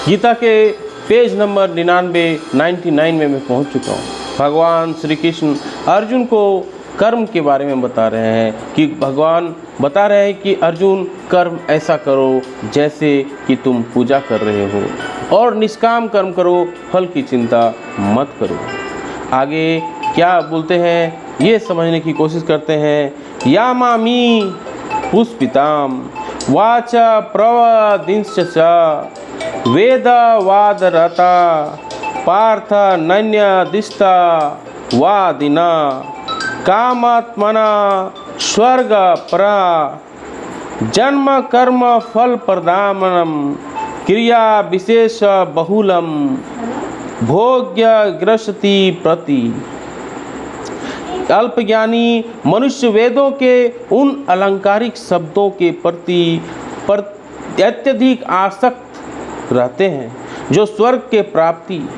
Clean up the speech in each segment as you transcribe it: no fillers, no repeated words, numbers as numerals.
गीता के page number 99 में मैं पहुंच चुका हूं। भगवान श्री कृष्ण अर्जुन को कर्म के बारे में बता रहे हैं कि भगवान बता रहे हैं कि अर्जुन कर्म ऐसा करो जैसे कि तुम पूजा कर रहे हो और निष्काम कर्म करो, फल की चिंता मत करो। आगे क्या बोलते हैं ये समझने की कोशिश करते हैं। यामामी पुष्पिताम वाचा प्रवदिंश्च वेदवादरता पार्थ नन्यदिष्टा वादिना कामात्मना स्वर्ग परा जन्म कर्म फल प्रदानम क्रिया विशेष बहुलम भोग्य ग्रसति प्रति। अल्पज्ञानी मनुष्य वेदों के उन अलंकारिक शब्दों के प्रति अत्यधिक आसक्त रहते हैं जो स्वर्ग के प्राप्ति,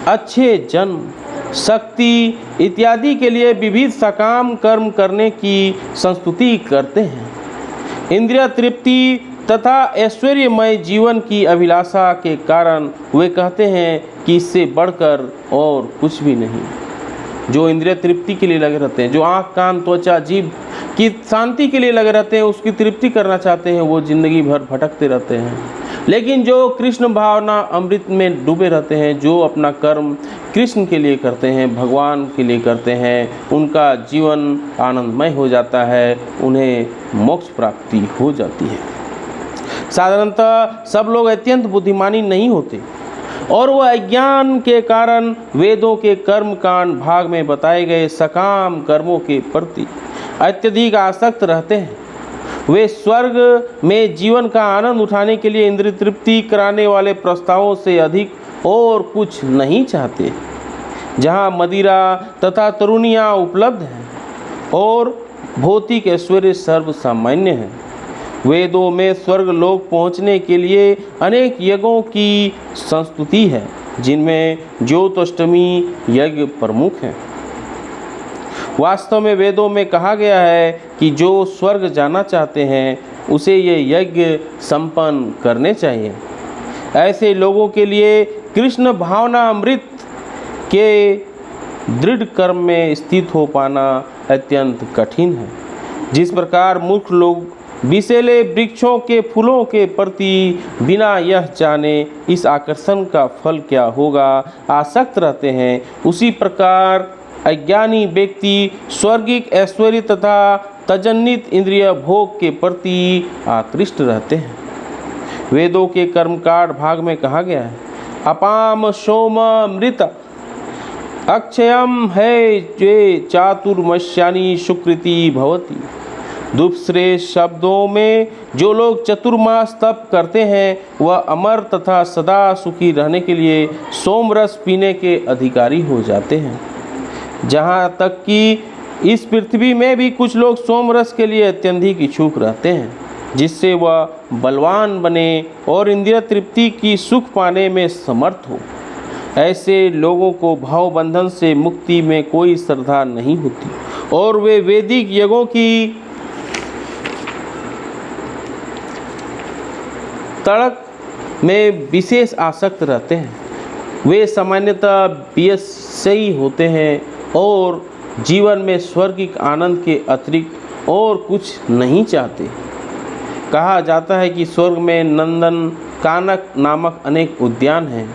अच्छे जन्म, शक्ति इत्यादि के लिए विविध सकाम कर्म करने की संस्तुति करते हैं। इंद्रिय तृप्ति तथा ऐश्वर्यमय जीवन की अभिलाषा के कारण वे कहते हैं कि इससे बढ़कर और कुछ भी नहीं। जो इंद्रिय तृप्ति के लिए लगे रहते हैं, जो आँख कान त्वचा जीभ की शांति के लिए लगे रहते हैं, उसकी तृप्ति करना चाहते हैं, वो जिंदगी भर भटकते रहते हैं। लेकिन जो कृष्ण भावना अमृत में डूबे रहते हैं, जो अपना कर्म कृष्ण के लिए करते हैं, भगवान के लिए करते हैं, उनका जीवन आनंदमय हो जाता है, उन्हें मोक्ष प्राप्ति हो जाती है। साधारणतः सब लोग अत्यंत बुद्धिमानी नहीं होते और वह अज्ञान के कारण वेदों के कर्म कांड भाग में बताए गए सकाम कर्मों के प्रति अत्यधिक आसक्त रहते हैं। वे स्वर्ग में जीवन का आनंद उठाने के लिए इंद्रिय तृप्ति कराने वाले प्रस्तावों से अधिक और कुछ नहीं चाहते। जहाँ मदिरा तथा तरुणियाँ उपलब्ध हैं और भौतिक ऐश्वर्य सर्वसामान्य है, वेदों में स्वर्ग लोक पहुँचने के लिए अनेक यज्ञों की संस्तुति है, जिनमें ज्योतिष्टमी यज्ञ प्रमुख है। वास्तव में वेदों में कहा गया है कि जो स्वर्ग जाना चाहते हैं उसे ये यज्ञ संपन्न करने चाहिए। ऐसे लोगों के लिए कृष्ण भावना अमृत के दृढ़ कर्म में स्थित हो पाना अत्यंत कठिन है। जिस प्रकार मूर्ख लोग विषैले वृक्षों के फूलों के प्रति बिना यह जाने इस आकर्षण का फल क्या होगा आसक्त रहते हैं, उसी प्रकार अज्ञानी व्यक्ति स्वर्गिक ऐश्वर्य तथा तजन्नित इंद्रिय भोग के प्रति आकृष्ट रहते हैं। वेदों के कर्मकांड भाग में कहा गया है, अपाम सोम मृत अक्षयम है जे चातुर्मस्यानि सुकृति भवति। दूसरे शब्दों में जो लोग चतुर्मास तप करते हैं वह अमर तथा सदा सुखी रहने के लिए सोमरस पीने के अधिकारी हो जाते हैं। जहाँ तक कि इस पृथ्वी में भी कुछ लोग सोमरस के लिए अत्यधिक इच्छुक रहते हैं, जिससे वह बलवान बने और इंद्रिय तृप्ति की सुख पाने में समर्थ हो। ऐसे लोगों को भाव बंधन से मुक्ति में कोई श्रद्धा नहीं होती और वे वैदिक यज्ञों की तड़क में विशेष आसक्त रहते हैं। वे सामान्यतः विषयी होते हैं और जीवन में स्वर्गिक आनंद के अतिरिक्त और कुछ नहीं चाहते। कहा जाता है कि स्वर्ग में नंदन कानक नामक अनेक उद्यान हैं,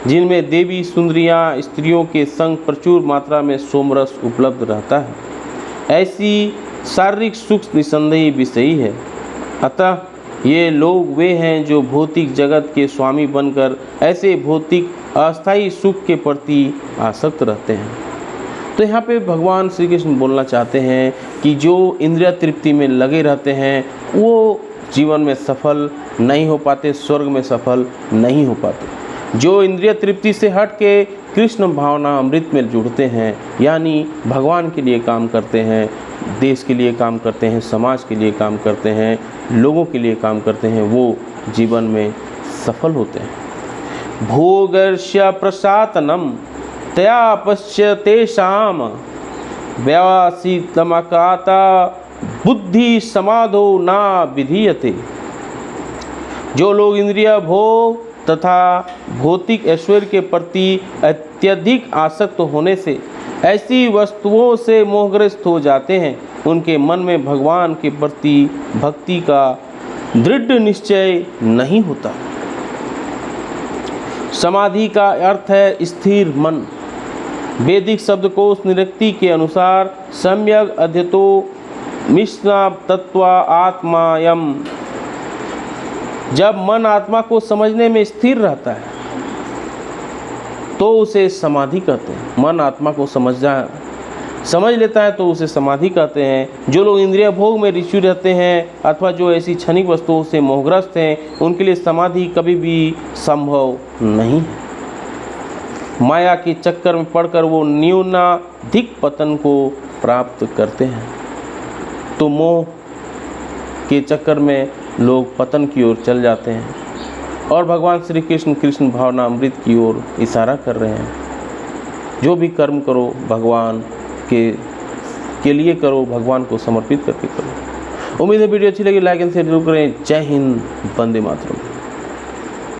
जिनमें देवी सुंदरियां स्त्रियों के संग प्रचुर मात्रा में सोमरस उपलब्ध रहता है। ऐसी शारीरिक सुख निसंदेही विषयी है। अतः ये लोग वे हैं जो भौतिक जगत के स्वामी बनकर ऐसे भौतिक अस्थायी सुख के प्रति आसक्त रहते हैं। तो यहाँ पे भगवान श्री कृष्ण बोलना चाहते हैं कि जो इंद्रिय तृप्ति में लगे रहते हैं वो जीवन में सफल नहीं हो पाते, स्वर्ग में सफल नहीं हो पाते। जो इंद्रिय तृप्ति से हट के कृष्ण भावना अमृत में जुड़ते हैं, यानी भगवान के लिए काम करते हैं, देश के लिए काम करते हैं, समाज के लिए काम करते हैं, लोगों के लिए काम करते हैं, वो जीवन में सफल होते हैं। भोगर्ष्य प्रसातनम तया पश्यतेषाम व्यासीतमकाता बुद्धि समाधो ना विधीयते। जो लोग इंद्रिय भोग तथा भौतिक ऐश्वर्य के प्रति अत्यधिक आसक्त होने से ऐसी वस्तुओं से मोहग्रस्त हो जाते हैं, उनके मन में भगवान के प्रति भक्ति का दृढ़ निश्चय नहीं होता। समाधि का अर्थ है स्थिर मन। वैदिक शब्दकोश निरुक्ति के अनुसार सम्यक अध्यतो मिश्ना तत्वा आत्मायम। जब मन आत्मा को समझने में स्थिर रहता है तो उसे समाधि कहते हैं। मन आत्मा को समझ लेता है तो उसे समाधि कहते हैं। जो लोग इंद्रिय भोग में ऋषि रहते हैं अथवा जो ऐसी क्षणिक वस्तुओं से मोहग्रस्त हैं, उनके लिए समाधि कभी भी संभव नहीं है। माया के चक्कर में पड़कर वो न्यूनाधिक पतन को प्राप्त करते हैं। तो मोह के चक्कर में लोग पतन की ओर चल जाते हैं और भगवान श्री कृष्ण कृष्ण भावना अमृत की ओर इशारा कर रहे हैं। जो भी कर्म करो भगवान के लिए करो, भगवान को समर्पित करके करो। उम्मीद है वीडियो अच्छी लगी, लाइक एंड शेयर जरूर करें। जय हिंद, वंदे मातरम।